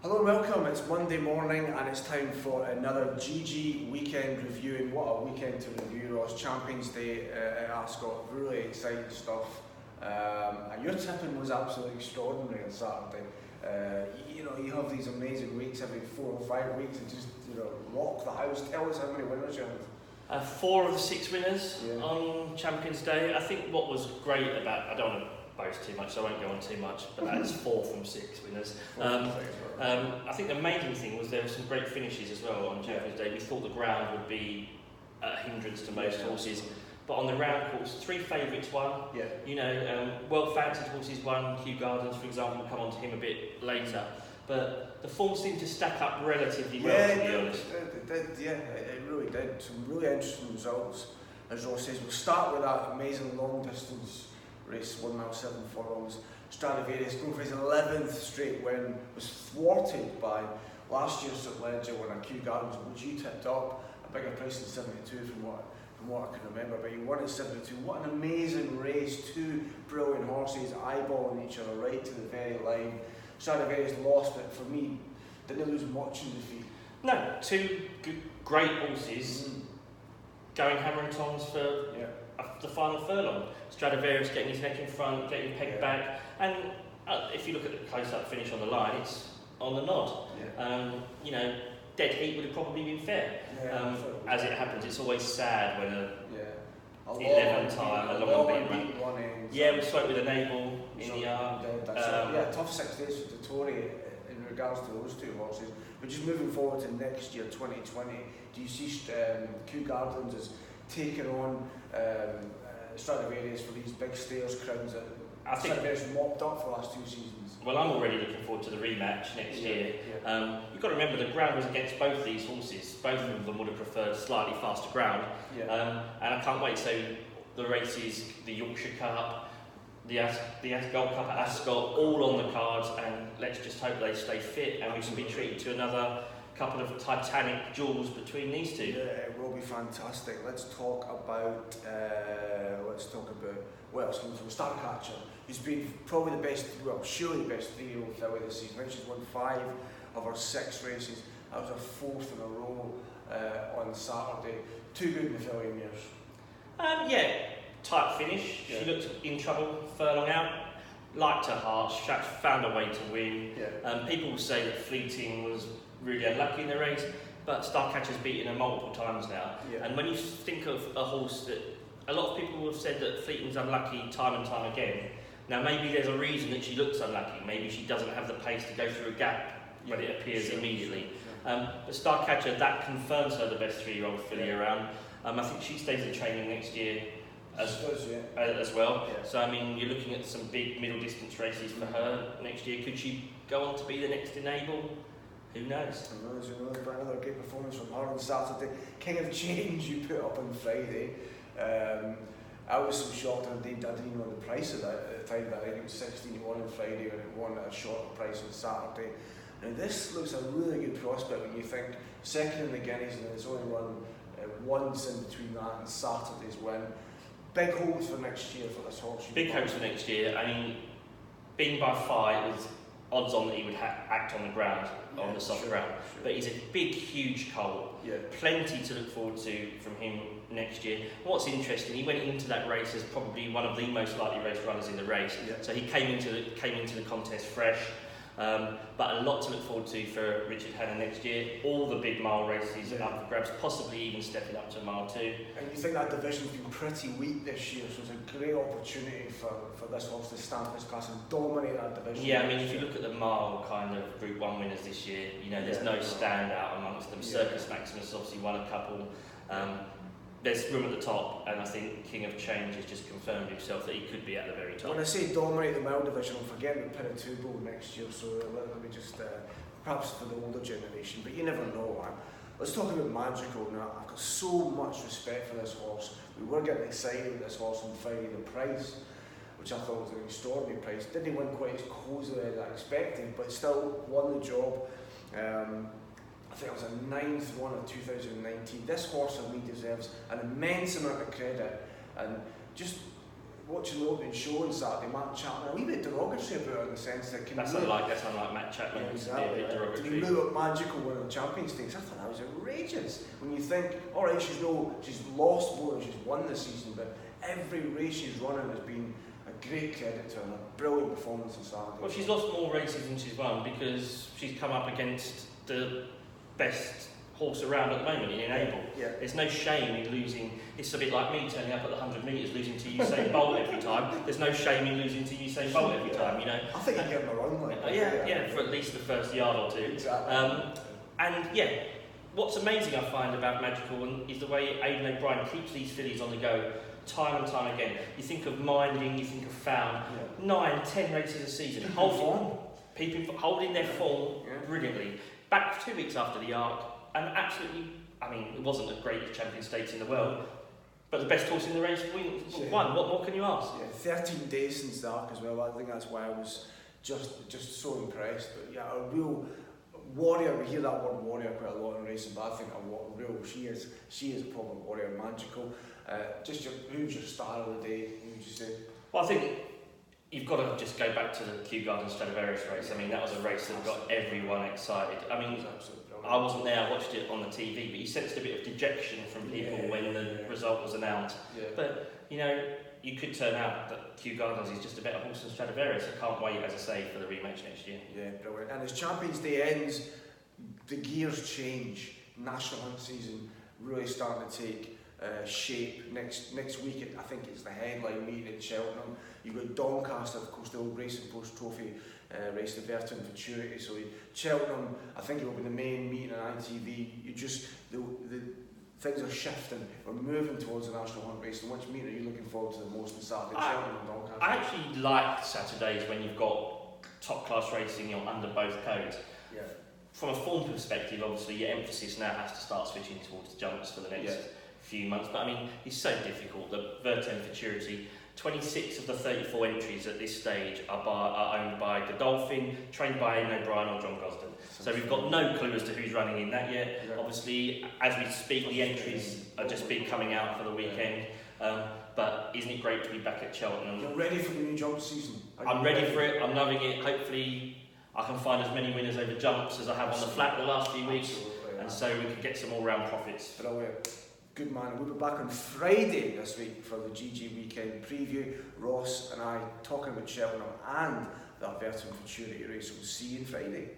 Hello and welcome, it's Monday morning and it's time for another GG weekend review. And what a weekend to review, Ross. Champions Day at Ascot, really exciting stuff. And your tipping was absolutely extraordinary on Saturday. You have these amazing weeks every 4 or 5 weeks and just rock the house. Tell us how many winners you had. 4 of the 6 winners on Champions Day. I think what was great about, I don't want to boast too much, so I won't go on too much, but that's 4 from 6 winners. I think the amazing thing was there were some great finishes as well on Champions Day. We thought the ground would be a hindrance to most horses, but on the round course, 3 favourites won. Well fancied horses won. Kew Gardens, for example, we'll come on to him a bit later. But the form seemed to stack up relatively well, to be honest. It really did. Some really interesting results, as Ross says. We'll start with that amazing long distance race, 1 mile 7 furlongs. Stradivarius, going for his 11th straight win, was thwarted by last year's St Ledger winner Kew Gardens, which you tipped up a bigger price than 72 from what I can remember. But he won at 72. What an amazing race! 2 brilliant horses eyeballing each other right to the very line. Stradivarius lost, but for me, didn't lose much in defeat. No, 2 great horses going hammer and tongs for the final furlong. Stradivarius getting his neck in front, getting pegged back, and if you look at the close-up finish on the line, it's on the nod. Dead heat would have probably been fair. As it happens, it's always sad when a 11-time, a long unbeaten run. We spoke with a Naval in the arm. Tough 6 days for the Tory in regards to those 2 horses. But just moving forward to next year, 2020, do you see Kew Gardens as taking on Stradivarius for these big stairs crowns that I think Stradivarius mopped up for the last 2 seasons? Well, I'm already looking forward to the rematch next year. You've got to remember the ground was against both these horses. Both of them would have preferred slightly faster ground. And I can't wait. So the races, the Yorkshire Cup, the Gold Cup at Ascot, all on the cards, and let's just hope they stay fit and we can be treated to another couple of titanic duels between these 2. It will be fantastic. Let's talk about from Starcatcher, who's been probably the best, surely the best 3-year-old filly this season. I think she's won 5 of her 6 races. That was her 4th in a row on Saturday. Too good in the filly years. Tight finish. She looked in trouble furlong out. Liked her heart. She found a way to win. People will say that Fleeting was really unlucky in the race, but Starcatcher's beaten her multiple times now. And when you think of a horse that a lot of people have said that Fleeting's unlucky time and time again. Now maybe there's a reason that she looks unlucky. Maybe she doesn't have the pace to go through a gap when it appears immediately. But Starcatcher, that confirms her the best 3-year-old filly around. I think she stays in training next year as well. So I mean, you're looking at some big middle distance races for her next year. Could she go on to be the next Enable? Who knows? Who knows, but another great performance from her on Saturday. King of Change you put up on Friday. I was so shocked I didn't even know the price of that at the time, but I think it was 16 on Friday and it won at a shorter price on Saturday. Now this looks a really good prospect when you think second in the Guineas and it's only run once in between that and Saturday's win. Big hopes for next year for this horse. Big hopes for next year. I mean, being by far, it was odds on that he would act on the ground, on the soft ground. But he's a big, huge colt. Plenty to look forward to from him next year. What's interesting, he went into that race as probably one of the most likely race runners in the race. So he came into the contest fresh. But a lot to look forward to for Richard Hanna next year. All the big mile races up for grabs, possibly even stepping up to mile 2. And you think that division's been pretty weak this year, so it's a great opportunity for this horse to stamp his class and dominate that division. I mean, if you look at the mile kind of Group 1 winners this year, there's no standout amongst them. Circus Maximus obviously won a couple. There's room at the top, and I think King of Change has just confirmed himself that he could be at the very top. When I say dominate the mile division, I'm forgetting the Pinatubo next year, so let me just, perhaps for the older generation, but you never know, man. Let's talk about Magical now. I've got so much respect for this horse. We were getting excited with this horse on Friday. The price, which I thought was an extraordinary price, didn't win quite as cosily as I expected, but still won the job. I think it was a 9th one of 2019. This horse for me deserves an immense amount of credit, and just watching the opening show on Saturday, Matt Chapman, a wee bit derogatory about it in the sense that that's unlike Matt Chapman. Exactly, a bit derogatory. To blew up Magical winning the Champions League, I thought that was outrageous. When you think, all right, she's lost more than she's won this season, but every race she's running has been a great credit to her, a brilliant performance on Saturday. Well, she's lost more races than she's won because she's come up against the best horse around at the moment in Enable. Yeah. There's no shame in losing. It's a bit like me turning up at the 100 metres, losing to Usain Bolt every time. There's no shame in losing to Usain Bolt every time, you know. I think you get them around like that. Yeah, for at least the first yard or two. Exactly. And yeah, what's amazing I find about Magical is the way Aidan O'Brien keeps these fillies on the go time and time again. You think of Minding, you think of Found, 9, 10 races a season. Holding their form brilliantly. Back 2 weeks after the Arc, and absolutely, I mean, it wasn't the greatest champion stakes in the world, but the best horse in the race won. What more can you ask? Yeah, 13 days since the Arc as well. I think that's why I was just so impressed. But yeah, a real warrior. We hear that word warrior quite a lot in racing, but I think she is a proper warrior. Magical. Who's your star of the day? Who would you say? Well, I think you've got to just go back to the Kew Gardens Stradivarius race. I mean, that was a race that got everyone excited. I mean, I wasn't there, I watched it on the TV, but you sensed a bit of dejection from people when the result was announced. Yeah. But, you know, you could turn out that Kew Gardens is just a better horse than Stradivarius. I can't wait, as I say, for the rematch next year. Yeah, brilliant. And as Champions Day ends, the gears change. National Hunt season really starting to take shape. Next week, I think it's the headline meeting in Cheltenham. You've got Doncaster, of course, the old Racing Post Trophy race, the Verton Futurity. So Cheltenham, I think it will be the main meeting on ITV. The things are shifting. We're moving towards the National Hunt race. And which meeting are you looking forward to the most on Saturday? Cheltenham and Doncaster? I actually like Saturdays when you've got top class racing under both codes. Yeah. From a form perspective, obviously, your emphasis now has to start switching towards jumps for the next few months. But I mean, it's so difficult. The Verton Futurity. 26 of the 34 entries at this stage are owned by Godolphin, trained by Aidan O'Brien or John Gosden. So we've got no clue as to who's running in that yet. Yeah. Obviously, as we speak, the entries are just coming out for the weekend. But isn't it great to be back at Cheltenham? You're ready for the new jump season? I'm ready for it. I'm loving it. Hopefully, I can find as many winners over jumps as I have on the flat the last few weeks. And so we can get some all-round profits. Brilliant. Good man. We'll be back on Friday this week for the GG weekend preview. Ross and I talking about Cheltenham and that Verton Futurity race. We'll see you on Friday.